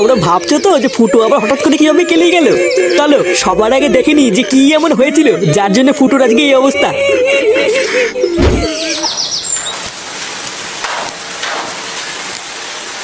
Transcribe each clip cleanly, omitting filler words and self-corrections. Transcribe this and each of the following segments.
তোমরা ভাবছো তো যে ফুটো আবার হঠাৎ করে কিভাবে কেলে গেল? চলো সবার আগে দেখে নি যে কি এমন হয়েছিল যার জন্য ফুটোর আজকে এই অবস্থা।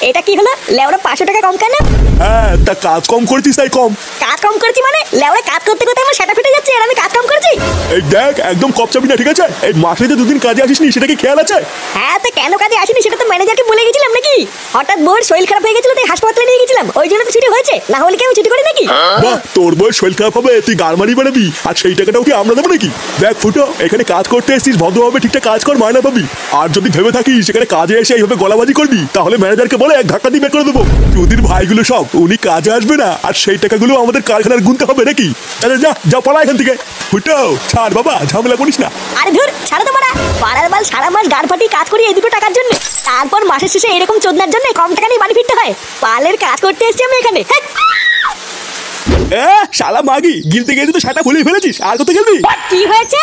এটা কি হলো লেওরা 500 টাকা কম কেন? হ্যাঁ তা কাজ কম করেছিস তাই কম। কাজ কম করেছি মানে লেওরা কাজ করতে করতে আমার সেটা ফেটে যাচ্ছে আর আমি কাজ কম করেছি? এই দেখ একদম কপচাবি না, ঠিক আছে? এই মাসে যে দুদিন কাজে আসিসনি সেটা কি খেয়াল আছে? হ্যাঁ তো কেন কাজে আসিনি সেটা তো ম্যানেজারকে বলে গেছিলাম নাকি? হঠাৎ বউর শরীর খারাপ হয়ে গেছিল তাই হাসপাতালে নিয়ে গেছিলাম, ওই জন্য তো ছুটি হয়েছে, না হলে কি আমি ছুটি করি নাকি? বাহ, তোর বউয়ের শরীর খারাপ হবে তুই গাড়মারি বানাবি আর সেই টাকাটাও কি আমরা দেবো নাকি? দেখ ফুটো, এখানে কাজ করতে এসেছিস, ভদ্রভাবে ঠিকঠাক কাজ কর, মায়না পাবি। আর যদি ভেবে থাকিস সেখানে কাজে এসে এইভাবে গলাবাজি করবি তাহলে ম্যানেজারকে বলে এক ধাক্কা দিয়ে বের করে দেবো। চুদির ভাইগুলো সব উনি কাজে আসবে না আর সেই টাকাগুলো আমাদের কারখানার গুনতে হবে নাকি? আরে যা যা পড়া এখান থেকে। ফুটো ছাড় বাবা, ঝামেলা করিস না। আরে ধুর ছাড়ো তো মারা, পাড়ার বাল সারা মাস গাড় ফাটিয়ে কাজ করি এই দুটো টাকার জন্য, তারপর মাসের শেষে এরকম চোদনার জন্য কম টাকা নিয়ে বাড়ি ফিরতে হয়। পালের কাজ করতে এসেছি আমি এখানে। শালা মাগি, গিলতে গেলে তো সেটা ভুলেই ফেলেছিস, আর কত গেলবি? কি হয়েছে?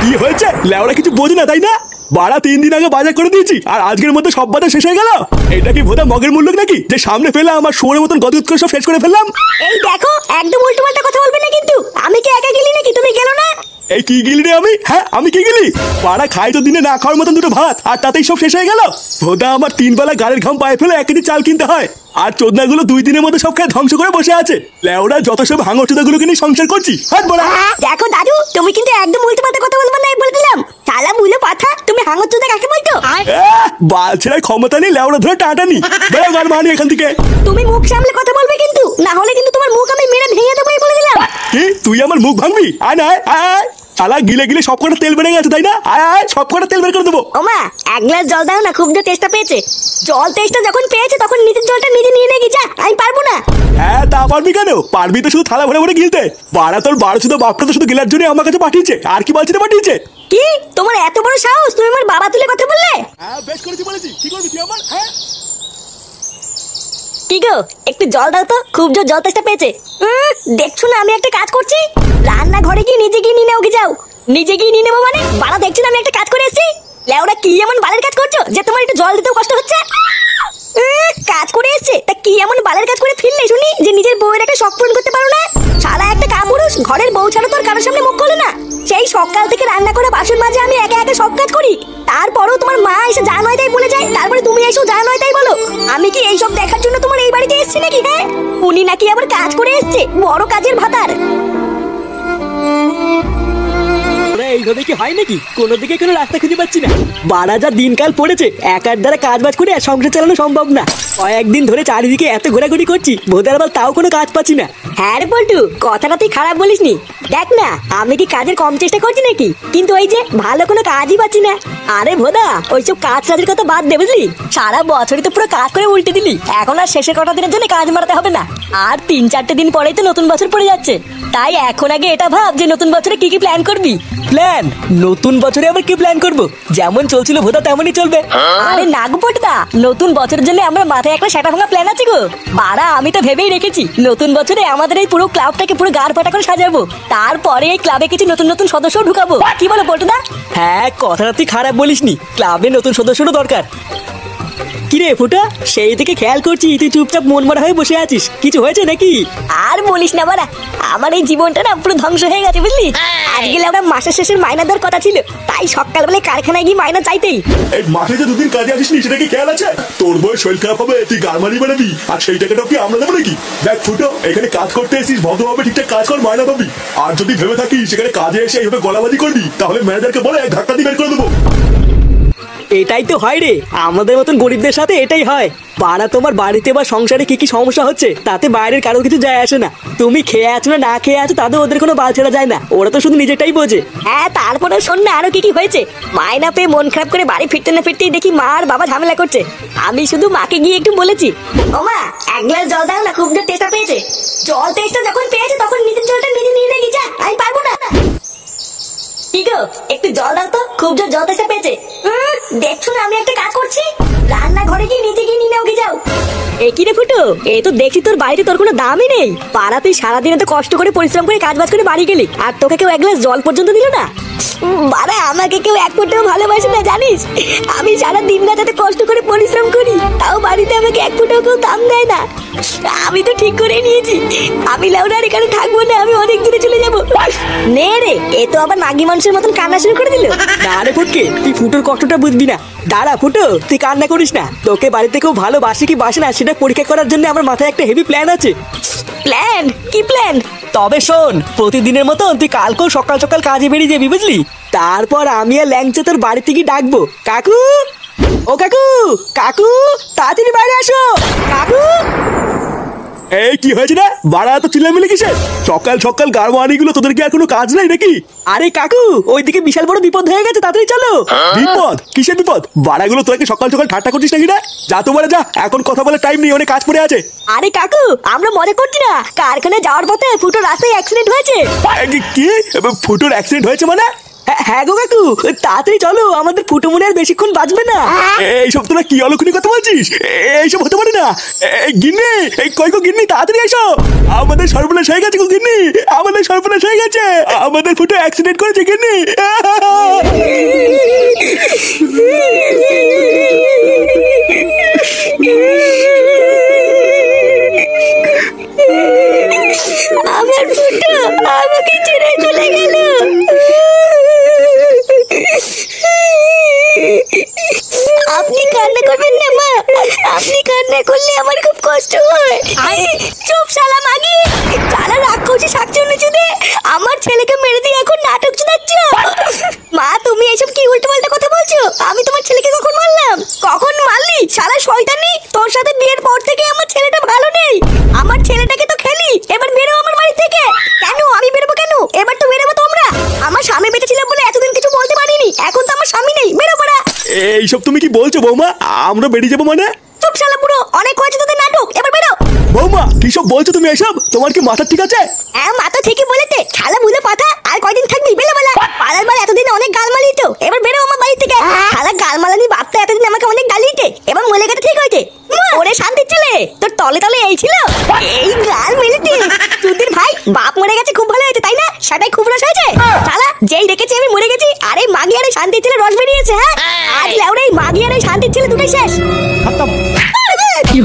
কি হয়েছে? লেওরা কিছু বোঝে না তাই না? বাড়া 3 দিন আগে বাজার করে দিয়েছি আর আজকের মধ্যে সব বাজার শেষ হয়ে গেল। এটা কি ভোদা মগের মূল্য নাকি যে সামনে ফেলে আমার শোরের মতন গদগদ করে সব শেষ করে ফেললাম? এই দেখো একদম উল্টো পাল্টা কথা বলবে না কিন্তু, আমি কি একা গেলি নাকি? তুমি গেলো না? এই কি গিলি রে আমি? হ্যাঁ আমি কি গিলি? পাড়া খাই তো দিনে না খাওয়ার মতন দুটো ভাত আর তাতেই সব শেষ হয়ে গেল। ভোদা আমার 3 বেলা গাড়ির ঘাম পায়ে ফেলে 1 কেজি চাল কিনতে হয় আর চোদনাগুলো 2 দিনের মধ্যে সব খেয়ে ধ্বংস করে বসে আছে। লেওরা যত সব হাঙর চোদাগুলোকে নিয়ে সংসার করছি। হাট বড়া। দেখো দাদু, তুমি কিন্তু একদম উল্টো পাল্টা কথা বলবে না, বলে দিলাম। শালা মুলে পাঠা, তুমি হাঙর চোদা কাকে বলতো? বাল ছেড়ে ক্ষমতা নেই, লেওরা ধরে টাটানি। বেরো গান মানি এখান থেকে। তুমি মুখ সামলে কথা বলবে কিন্তু, না হলে কিন্তু তোমার মুখ আমি মেরে ভেঙে দেবো বলে দিলাম। কি তুই আমার মুখ ভাঙবি? আয় না আয় আয়। শালা গিলে গিলে সব কটা তেল বেড়ে গেছে তাই না? আয় আয় সব কটা তেল বের করে দেবো। ওমা এক গ্লাস জল দাও না, খুব যে তেষ্টা পেয়েছে। জল তেষ্টা যখন পেয়েছে তখন নিজের জলটা নিজে নিয়ে নে যা, আমি পারবো না। হ্যাঁ তা পারবি কেন? পারবি তো শুধু থালা ভরে ভরে গিলতে। বাড়া তোর বারো শুধু বাপটা তো শুধু গিলার জন্য আমার কাছে পাঠিয়েছে, আর কি বালছিতে পাঠিয়েছে? কি তোমার এত বড় সাহস, তুমি আমার বাবা তুলে কথা বললে? হ্যাঁ বেশ করেছি বলেছি, কি করবি তুই আমার? হ্যাঁ কি গো একটু জল দাও তো, খুব জোর জল তেষ্টা পেয়েছে। দেখছো না আমি একটা কাজ করছি? রান্না ঘরে গিয়ে নিজে গিয়ে নিয়ে নাও, কি যাও নিজে গিয়ে নিয়ে নেবো মানে? বাড়া দেখছো না আমি একটা কাজ করে এসেছি? লেওরা কি এমন বালের কাজ করছো যে তোমার একটু জল দিতেও কষ্ট হচ্ছে? কাজ করে এসছে তা কি এমন বালের কাজ করে ফিরলে শুনি যে নিজের বউয়ের একটা শখ পূরণ করতে পারো না? সারা একটা কাপুরুষ ঘরের বউ ছাড়া তোর কারোর সামনে মুখ খোলে না। সেই সকাল থেকে রান্না করে বাসন মাজে আমি একা একা সব কাজ করি, তারপরেও তোমার মা এসে যা নয় তাই বলে যায়, তারপরে তুমি এসেও যা নয় তাই বলো। আমি কি এইসব দেখার জন্য তোমার এই বাড়িতে এসেছি নাকি? হ্যাঁ উনি নাকি আবার কাজ করে এসছে, বড় কাজের ভাতার। এইভাবে কি হয় নাকি? কোনো দিকে কোনো রাস্তা খুঁজে পাচ্ছি না। বাড়া যা দিনকাল পড়েছে, একার দ্বারা কাজ বাজ করে আর সংসার চালানো সম্ভব না। কয়েকদিন ধরে চারিদিকে এত ঘোরাঘুরি করছি, ভোদার বাল তাও কোনো কাজ পাচ্ছি না। হ্যাঁ রে পল্টু, কথাটা তুই খারাপ বলিসনি। দেখ না আমি কি কাজের কম চেষ্টা করছি নাকি, কিন্তু ওই যে ভালো কোনো কাজই পাচ্ছি না। আরে ভোদা ওইসব কাজ কাজের কথা বাদ দে বুঝলি, সারা বছরই তো পুরো কাজ করে উল্টে দিলি, এখন আর শেষের কটা দিনের জন্য কাজ মারাতে হবে না। আর 3-4টে দিন পরেই তো নতুন বছর পড়ে যাচ্ছে, তাই এখন আগে এটা ভাব যে নতুন বছরে কি কি প্ল্যান করবি। প্ল্যান? নতুন বছরে আবার কি প্ল্যান করব? যেমন চলছিল ভোদা তেমনই চলবে। আরে নাগপটদা, নতুন বছরের জন্য আমরা মাথায় একটা সেটা ভাঙা প্ল্যান আছে গো। বাড়া আমি তো ভেবেই রেখেছি নতুন বছরে আমাদের এই পুরো ক্লাবটাকে পুরো গাড় ফাটা করে সাজাবো, তারপরে এই ক্লাবে কিছু নতুন নতুন সদস্য ঢুকাবো। কি বলো পটদা? হ্যাঁ কথাটা তুই খারাপ বলিসনি, ক্লাবে নতুন সদস্যরও দরকার। কিরে ফুটা, সেই থেকে খেয়াল করছি তুই চুপচাপ মন মারা হয়ে বসে আছিস, কিছু হয়েছে নাকি? আর বলিস না বাড়া, আমার এই জীবনটা না পুরো ধ্বংস হয়ে গেছে বুঝলি। আজকে আমরা মাসের শেষের মাইনা দেওয়ার কথা ছিল, তাই সকালবেলায় কারখানায় গিয়ে মাইনা চাইতেই। এই মাঠে যে দুদিন কাজে আসিসনি সেটা কি খেয়াল আছে? তোর বউয়ের শরীর খারাপ হবে তুই গাড়মারি বানাবি আর সেই টাকাটাও কি আমরা দেবো নাকি? দেখ ফুটো, এখানে কাজ করতে এসিস, ভদ্রভাবে ঠিকঠাক কাজ কর, মাইনা পাবি। আর যদি ভেবে থাকিস সেখানে কাজে এসে এইভাবে গলাবাজি করবি তাহলে ম্যানেজারকে বলে এক ধাক্কা দিয়ে বের করে দেবো। এটাই তো হয় রে, আমাদের মতন গরিবদের সাথে এটাই হয়। পাড়া তোমার বাড়িতে বা সংসারে কি কি সমস্যা হচ্ছে তাতে বাইরের কারো কিছু যায় আসে না। তুমি খেয়ে আছো না না খেয়ে আছো তাদের ওদের কোনো বাল ছেড়া যায় না, ওরা তো শুধু নিজেরটাই বোঝে। হ্যাঁ তারপরে শোন না আরো কি কি হয়েছে। মাইনা পেয়ে মন খারাপ করে বাড়ি ফিরতে না ফিরতেই দেখি মা আর বাবা ঝামেলা করছে। আমি শুধু মাকে গিয়ে একটু বলেছি, ও মা এক গ্লাস জল দাও না, খুব জোর তেষ্টা পেয়েছে। জল তেষ্টা যখন পেয়েছে তখন নিজের জলটা নিজে নিয়ে নে যা, আমি পারবো না। কি গো একটু জল দাও তো, খুব জোর জল তেষ্টা পেয়েছে। দেখছো না আমি একটা কাজ করছি? রান্না ঘরে গিয়ে নিজে গিয়ে নিয়ে নাও, কি যাও। এ কি রে ফুটো, এই তো দেখছি তোর বাড়িতে তোর কোনো দামই নেই। পাড়া তুই সারাদিনে তো কষ্ট করে পরিশ্রম করে কাজ বাজ করে বাড়ি গেলি, আর তোকে কেউ এক গ্লাস জল পর্যন্ত দিল না। বাড়া আমাকে কেউ এক ফুটেও ভালোবাসে না জানিস। আমি সারা দিন রাত কষ্ট করে পরিশ্রম করি, তাও বাড়িতে আমাকে এক ফুটেও কেউ দাম দেয় না। আমি তো ঠিক করে নিয়েছি, আমি লেওরা আর এখানে থাকবো না, আমি অনেক দূরে চলে যাবো। নে রে, এ তো আবার মাগি মানুষের মতন কান্না শুরু করে দিল। না রে ফুটকে, তুই ফুটোর কষ্টটা বুঝবি না। দাঁড়া ফুটো, তুই কান্না করিস না। তোকে বাড়িতে কেউ ভালোবাসে কি বাসে না সেটা পরীক্ষা করার জন্য আমার মাথায় একটা হেভি প্ল্যান আছে। প্ল্যান? কি প্ল্যান? তবে শোন, প্রতিদিনের মতন তুই কালকেও সকাল সকাল কাজে বেরিয়ে যাবি, বুঝলি? তারপর আমি আর ল্যাংচা তোর বাড়ি থেকে ডাকবো, কাকু ও কাকু, কাকু তাড়াতাড়ি বাইরে আসো, কাকু। এই কি হয়েছে না বাড়া, তো চিল্লামিলি কিসের? সকাল সকাল গাড়মারিগুলো, তোদের কি আর কোনো কাজ নাই নাকি? আরে কাকু, ওইদিকে বিশাল বড় বিপদ হয়ে গেছে, তাড়াতাড়ি চলো। বিপদ? কিসের বিপদ? বাড়াগুলো তোকে সকাল সকাল ঠাট্টা করছিস নাকি না? যা তো বলে যা, এখন কথা বলে টাইম নেই, অনেক কাজ পড়ে আছে। আরে কাকু, আমরা মজা করছি না, কারখানায় যাওয়ার পথে ফুটো রাস্তায় অ্যাক্সিডেন্ট হয়েছে। কি ফুটোর অ্যাক্সিডেন্ট হয়েছে মানে? হ্যাঁ গো কাকু, তাড়াতাড়ি চলো, আমাদের ফুটো মনে আর বেশিক্ষণ বাঁচবে না। এইসব তোরা কি অলক্ষণী কথা বলছিস? এইসব হতে পারে না। গিন্নি, কই গো গিন্নি, তাড়াতাড়ি এসো। আমাদের সর্বনাশ হয়ে গেছে গো গিন্নি, আমাদের সর্বনাশ হয়ে গেছে। আমাদের ফুটো অ্যাক্সিডেন্ট করেছে গিন্নি। আমার ফুটো আমাকে ছেড়ে চলে গেল। আপনি কান্না করবেন না মা, আপনি কান্না করলে আমার খুব কষ্ট হয়। চুপ শালা মাগি, শালা রাক্ষসী শাকচুন্নি চুদে, আমার ছেলেকে মেরে দিয়ে এখন নাটক চুদাচ্ছ। মা তুমি এইসব কি উল্টো পাল্টা কথা বলছো? আমি তোমার ছেলেকে কখন মারলাম? কখন মারলি শালা শয়তানি? তোর সাথে বিয়ের পর থেকে আমার ছেলেটা ভালো নেই। আমার ছেলেটাকে তো খেলি, এবার বেরো আমার বাড়ি থেকে। কেন আমি বেরোবো কেন? এবার তো বেরোবো তোমরা। আমার স্বামী বেঁচে ছিল বলে এতদিন কিছু বলতে পারিনি, এখন তো আমার স্বামী নেই, বেরো পড়া। এইসব তুমি কি বলছো বৌমা? আমরা বেরিয়ে যাবো মানে? চুপ শালা পুরো, অনেক হয়েছে তোদের নাটক, এবার বেরো। বৌমা কি সব বলছো তুমি এসব? তোমার কি মাথা ঠিক আছে? হ্যাঁ মাথা ঠিকই বলেছে, শালা ভুলে পাঠা। আর কয়দিন থাকবি বেলা বেলা? পাড়ার বার এতদিন অনেক গালমালি তো, এবার বেরো আমার বাড়ি থেকে। শালা গালমালানি বাপটা এতদিন আমাকে অনেক গালিতে, এবার মলে গেছে ঠিক হয়েছে। ওরে শান্তি ছেলে, তোর তলে তলে এই ছিল, এই গাল মেলেতে। দুদিন ভাই বাপ মরে গেছে, খুব ভালো হয়েছে তাই না? সেটাই খুব রস হয়েছে। শালা যেই দেখেছি আমি মরে গেছি, আরে মাগি আর শান্তি ছেলে রস বেরিয়েছে। হ্যাঁ আজ লেওরে মাগি আর শান্তি ছেলে দুটোই শেষ। কি